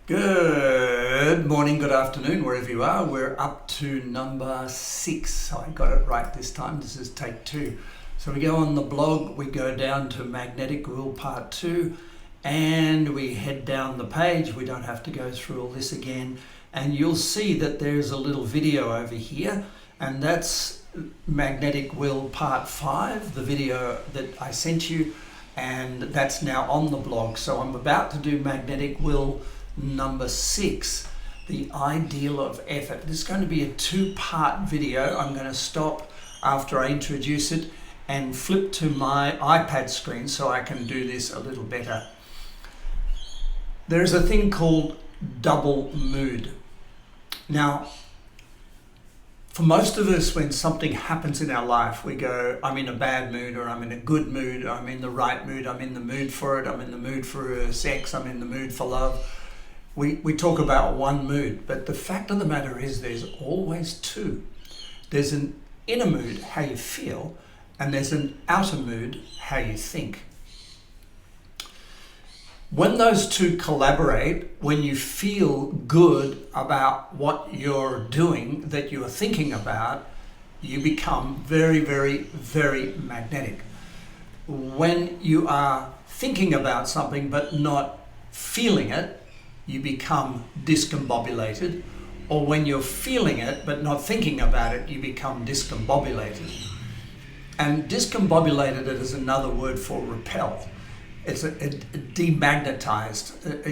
Good morning, good afternoon, wherever you are. We're up to number 6. I got it right this time. This is take 2. So we go on the blog, we go down to Magnetic Will Part 2, and we head down the page. We don't have to go through all this again. And you'll see that there's a little video over here, and that's Magnetic Will Part 5, the video that I sent you, and that's now on the blog. So I'm about to do Magnetic Will number 6, the ideal of effort. This is going to be a 2-part video. I'm going to stop after I introduce it and flip to my iPad screen so I can do this a little better. There's a thing called double mood. Now, for most of us, when something happens in our life, we go, I'm in a bad mood, or I'm in a good mood, or I'm in the right mood, I'm in the mood for it, I'm in the mood for sex, I'm in the mood for love. We talk about one mood, but the fact of the matter is there's always 2. There's an inner mood, how you feel, and there's an outer mood, how you think. When those 2 collaborate, when you feel good about what you're doing, that you're thinking about, you become very, very, very magnetic. When you are thinking about something but not feeling it, you become discombobulated, or when you're feeling it but not thinking about it, you become discombobulated. And discombobulated is another word for repel. It's a demagnetized,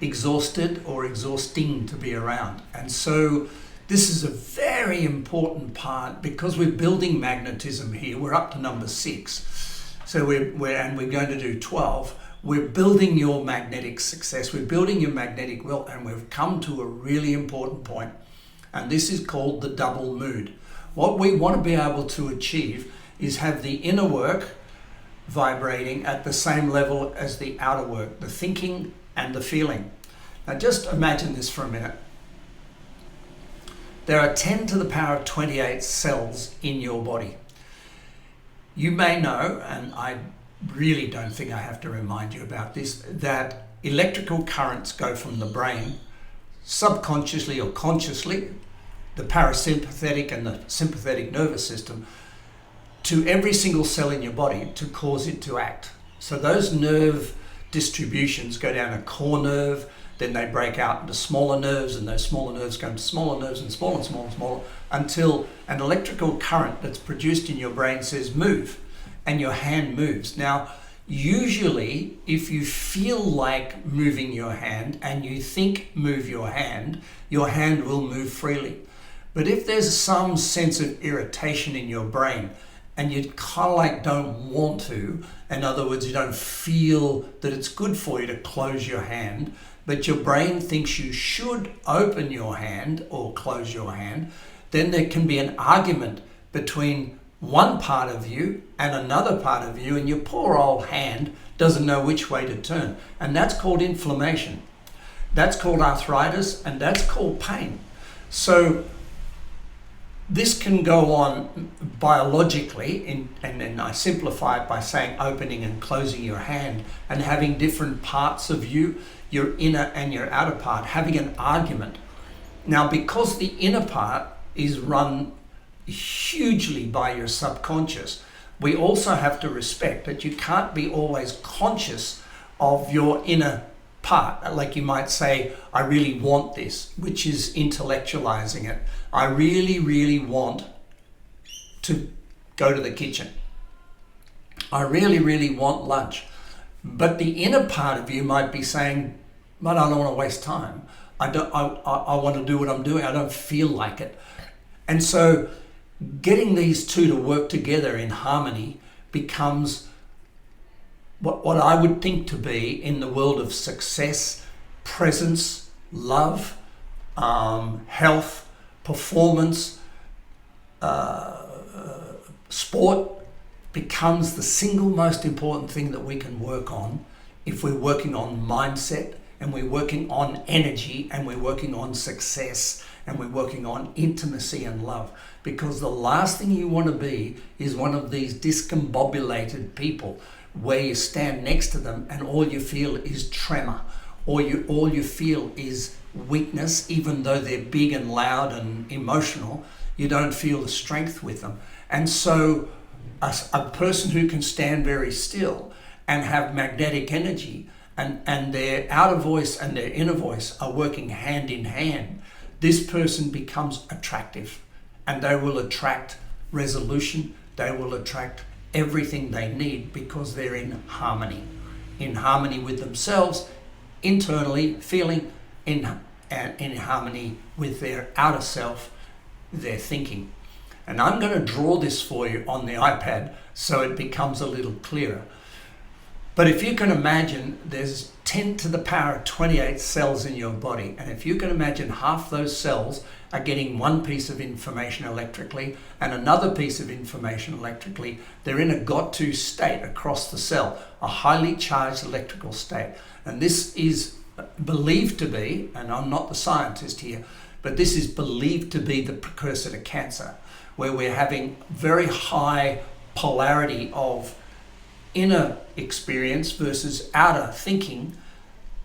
exhausted or exhausting to be around. And so this is a very important part because we're building magnetism here. We're up to number 6. So we're going to do 12. We're building your magnetic success, we're building your magnetic will, and we've come to a really important point, and this is called the double mood. What we want to be able to achieve is have the inner work vibrating at the same level as the outer work, the thinking and the feeling. Now just imagine this for a minute. There are 10 to the power of 28 cells in your body. You may know, and I really don't think I have to remind you about this, that electrical currents go from the brain, subconsciously or consciously, the parasympathetic and the sympathetic nervous system, to every single cell in your body to cause it to act. So those nerve distributions go down a core nerve, then they break out into smaller nerves, and those smaller nerves go into smaller nerves and smaller and smaller and smaller, until an electrical current that's produced in your brain says move, and your hand moves. Now, usually, if you feel like moving your hand and you think move your hand will move freely. But if there's some sense of irritation in your brain and you kind of like don't want to, in other words, you don't feel that it's good for you to close your hand, but your brain thinks you should open your hand or close your hand, then there can be an argument between one part of you and another part of you, and your poor old hand doesn't know which way to turn. And that's called inflammation. That's called arthritis, and that's called pain. So this can go on biologically, and then I simplify it by saying opening and closing your hand and having different parts of you, your inner and your outer part, having an argument. Now, because the inner part is run hugely by your subconscious, we also have to respect that you can't be always conscious of your inner part. Like you might say, I really want this, which is intellectualizing it. I really, really want to go to the kitchen. I really, really want lunch. But the inner part of you might be saying, but I don't want to waste time. I want to do what I'm doing. I don't feel like it. And so getting these 2 to work together in harmony becomes what I would think to be, in the world of success, presence, love, health, performance, sport, becomes the single most important thing that we can work on if we're working on mindset, and we're working on energy, and we're working on success, and we're working on intimacy and love. Because the last thing you want to be is one of these discombobulated people where you stand next to them and all you feel is tremor. or all you feel is weakness, even though they're big and loud and emotional, you don't feel the strength with them. And so a person who can stand very still and have magnetic energy, and their outer voice and their inner voice are working hand in hand, this person becomes attractive, and they will attract resolution, they will attract everything they need, because they're in harmony with themselves, internally feeling in harmony with their outer self, their thinking. And I'm going to draw this for you on the iPad so it becomes a little clearer. But if you can imagine, there's 10 to the power of 28 cells in your body. And if you can imagine, half those cells are getting one piece of information electrically and another piece of information electrically. They're in a got-to state across the cell, a highly charged electrical state. And this is believed to be, and I'm not the scientist here, but this is believed to be the precursor to cancer, where we're having very high polarity of inner experience versus outer thinking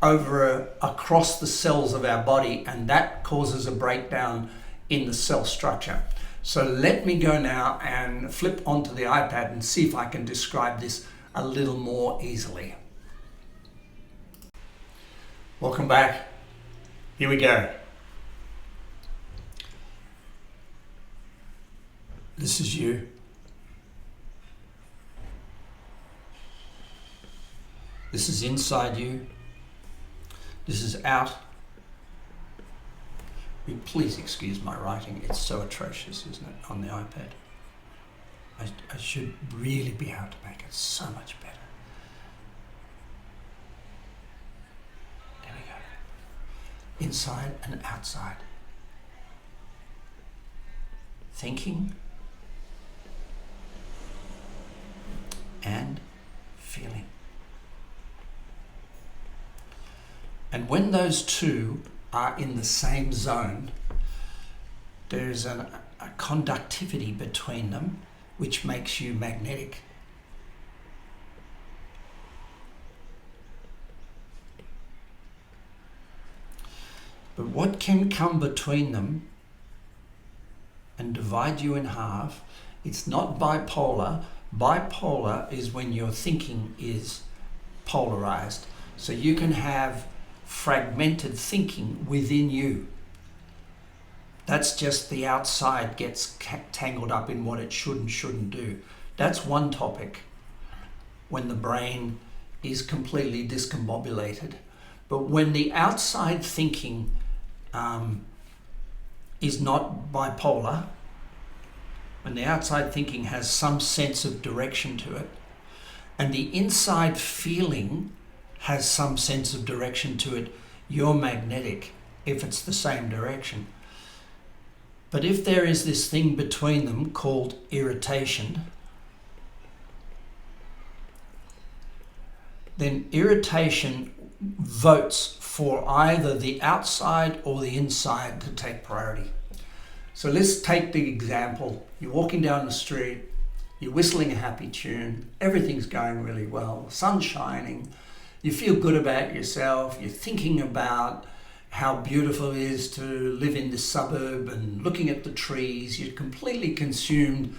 across the cells of our body, and that causes a breakdown in the cell structure. So let me go now and flip onto the iPad and see if I can describe this a little more easily. Welcome back. Here we go. This is you. This is inside you. This is out. Please excuse my writing. It's so atrocious, isn't it, on the iPad? I should really be able to make it so much better. There we go. Inside and outside. Thinking and feeling. And when those two are in the same zone, there's a conductivity between them which makes you magnetic. But what can come between them and divide you in half? It's not bipolar. Bipolar is when your thinking is polarized. So you can have fragmented thinking within you. That's just the outside gets tangled up in what it should and shouldn't do. That's one topic, when the brain is completely discombobulated. But when the outside thinking is not bipolar, when the outside thinking has some sense of direction to it, and the inside feeling has some sense of direction to it, you're magnetic if it's the same direction. But if there is this thing between them called irritation, then irritation votes for either the outside or the inside to take priority. So let's take the example. You're walking down the street, you're whistling a happy tune, everything's going really well, the sun's shining, you feel good about yourself, you're thinking about how beautiful it is to live in this suburb and looking at the trees. You're completely consumed,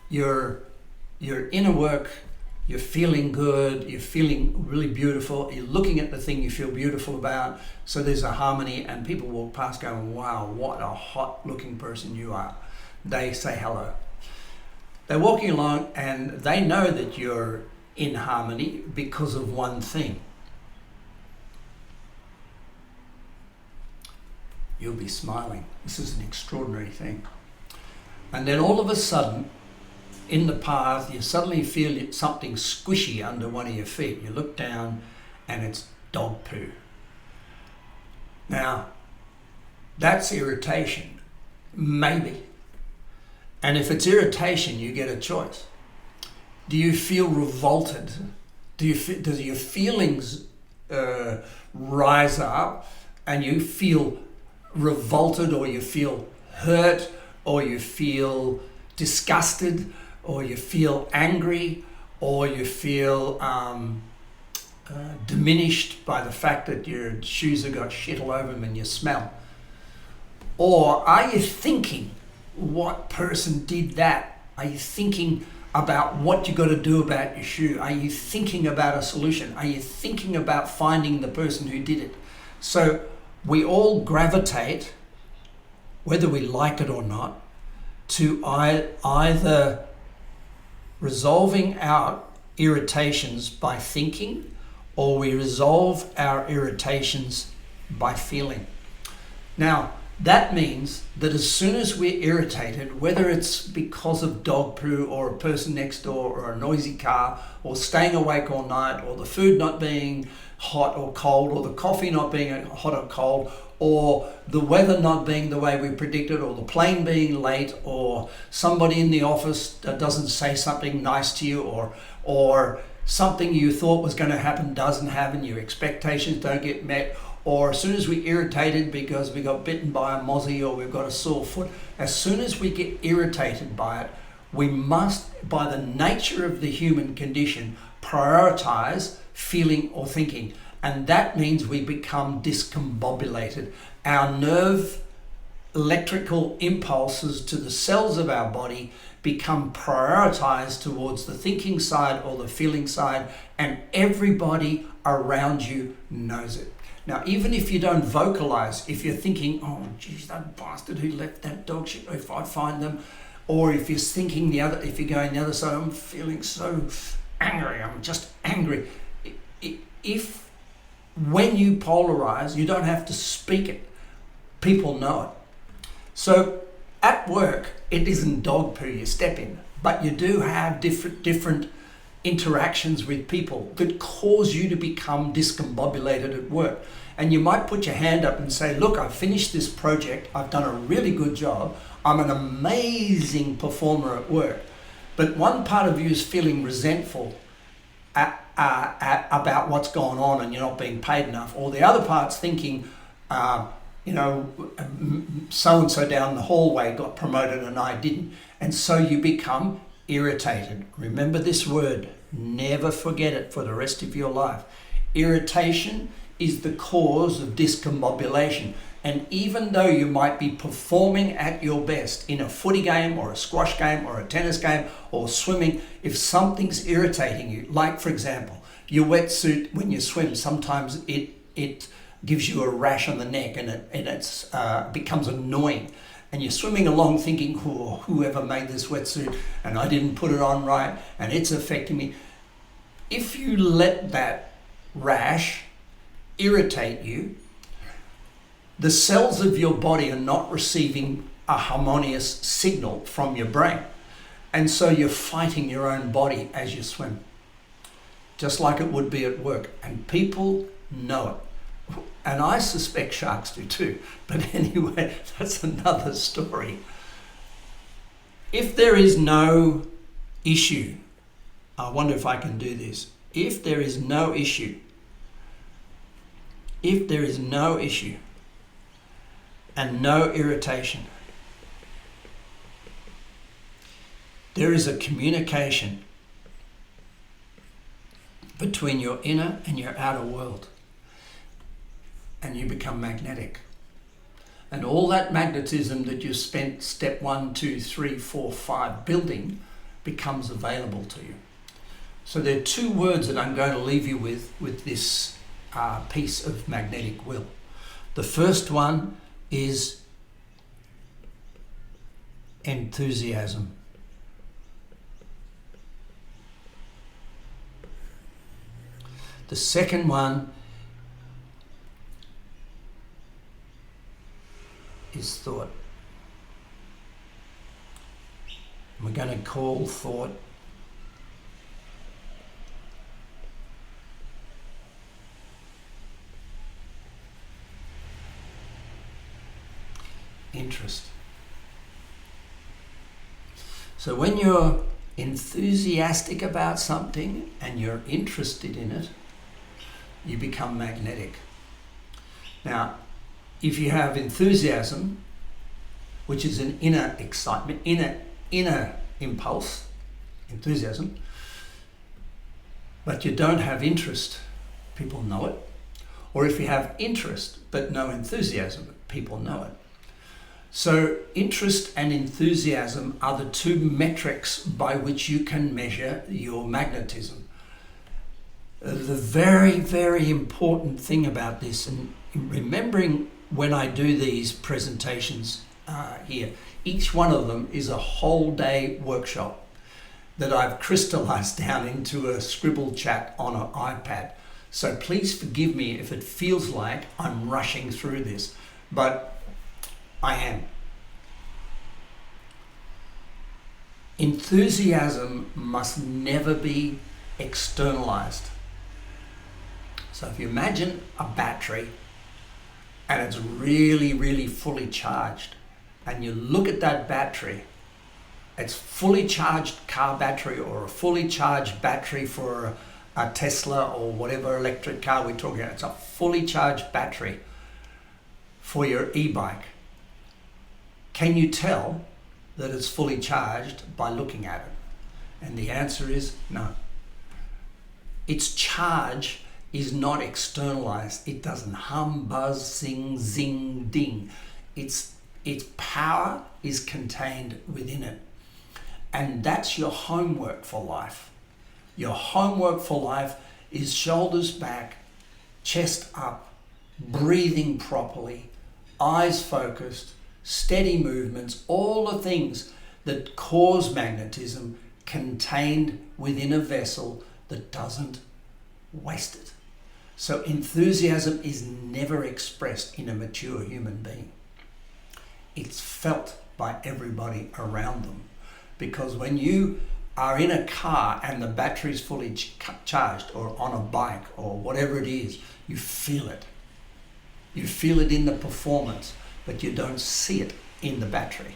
your inner work, you're feeling good, you're feeling really beautiful, you're looking at the thing you feel beautiful about, so there's a harmony, and people walk past going, wow, what a hot looking person you are. They say hello. They're walking along and they know that you're in harmony because of one thing. You'll be smiling. This is an extraordinary thing. And then all of a sudden, in the path, you suddenly feel something squishy under one of your feet. You look down and it's dog poo. Now, that's irritation, maybe. And if it's irritation, you get a choice. Do you feel revolted? Do your feelings rise up and you feel revolted, or you feel hurt, or you feel disgusted, or you feel angry, or you feel diminished by the fact that your shoes have got shit all over them and you smell? Or are you thinking, what person did that? Are you thinking about what you got to do about your shoe? Are you thinking about a solution? Are you thinking about finding the person who did it? So we all gravitate, whether we like it or not, to either resolving our irritations by thinking, or we resolve our irritations by feeling. Now, that means that as soon as we're irritated, whether it's because of dog poo or a person next door or a noisy car or staying awake all night or the food not being hot or cold or the coffee not being hot or cold or the weather not being the way we predicted or the plane being late or somebody in the office that doesn't say something nice to you or something you thought was going to happen doesn't happen, your expectations don't get met, or as soon as we're irritated because we got bitten by a mozzie or we've got a sore foot, as soon as we get irritated by it, we must, by the nature of the human condition, prioritize feeling or thinking. And that means we become discombobulated. Our nerve electrical impulses to the cells of our body become prioritized towards the thinking side or the feeling side, and everybody around you knows it. Now, even if you don't vocalize, if you're thinking, oh, geez, that bastard who left that dog shit, if I find them, or if you're thinking if you're going the other side, I'm feeling so angry, I'm just angry. If, when you polarize, you don't have to speak it, people know it. So at work, it isn't dog poo you step in, but you do have different interactions with people that cause you to become discombobulated at work. And you might put your hand up and say, look, I've finished this project, I've done a really good job, I'm an amazing performer at work. But one part of you is feeling resentful about what's going on and you're not being paid enough, or the other part's thinking, so-and-so down the hallway got promoted and I didn't. And so you become irritated. Remember this word, never forget it for the rest of your life. Irritation is the cause of discombobulation. And even though you might be performing at your best in a footy game or a squash game or a tennis game or swimming, if something's irritating you, like for example, your wetsuit when you swim, sometimes it gives you a rash on the neck and it becomes annoying. And you're swimming along thinking, oh, whoever made this wetsuit and I didn't put it on right and it's affecting me. If you let that rash irritate you, the cells of your body are not receiving a harmonious signal from your brain. And so you're fighting your own body as you swim, just like it would be at work. And people know it. And I suspect sharks do too. But anyway, that's another story. If there is no issue, I wonder if I can do this. If there is no issue, and no irritation, there is a communication between your inner and your outer world, and you become magnetic. And all that magnetism that you spent step 1, 2, 3, 4, 5 building becomes available to you. So there are 2 words that I'm going to leave you with this piece of magnetic will. The first one is enthusiasm. The second one is thought. We're going to call thought interest. So when you're enthusiastic about something and you're interested in it, you become magnetic. Now, if you have enthusiasm, which is an inner excitement, inner impulse, enthusiasm, but you don't have interest, people know it. Or if you have interest but no enthusiasm, people know it. So interest and enthusiasm are the two metrics by which you can measure your magnetism. The very, very important thing about this, and remembering when I do these presentations here, each one of them is a whole day workshop that I've crystallized down into a scribble chat on an iPad. So please forgive me if it feels like I'm rushing through this, but I am. Enthusiasm must never be externalized. So if you imagine a battery and it's really, really fully charged, and you look at that battery, it's fully charged car battery or a fully charged battery for a Tesla or whatever electric car we're talking about. It's a fully charged battery for your e-bike. Can you tell that it's fully charged by looking at it? And the answer is no. Its charge is not externalized. It doesn't hum, buzz, sing, zing, ding. Its power is contained within it. And that's your homework for life. Your homework for life is shoulders back, chest up, breathing properly, eyes focused, steady movements, all the things that cause magnetism contained within a vessel that doesn't waste it. So enthusiasm is never expressed in a mature human being. It's felt by everybody around them. Because when you are in a car and the battery's fully charged, or on a bike or whatever it is, you feel it. You feel it in the performance, but you don't see it in the battery.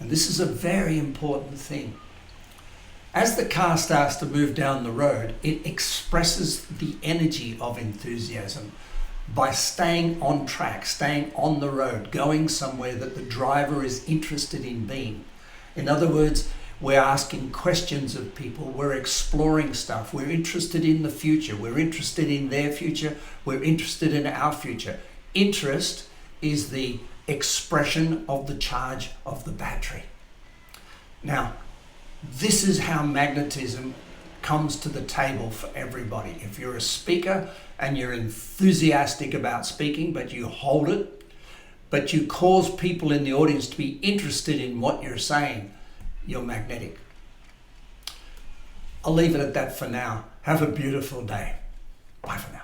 And this is a very important thing. As the car starts to move down the road, it expresses the energy of enthusiasm by staying on track, staying on the road, going somewhere that the driver is interested in being. In other words, we're asking questions of people, we're exploring stuff, we're interested in the future, we're interested in their future, we're interested in our future. Interest is the expression of the charge of the battery. Now, this is how magnetism comes to the table for everybody. If you're a speaker and you're enthusiastic about speaking, but you hold it, but you cause people in the audience to be interested in what you're saying, you're magnetic. I'll leave it at that for now. Have a beautiful day. Bye for now.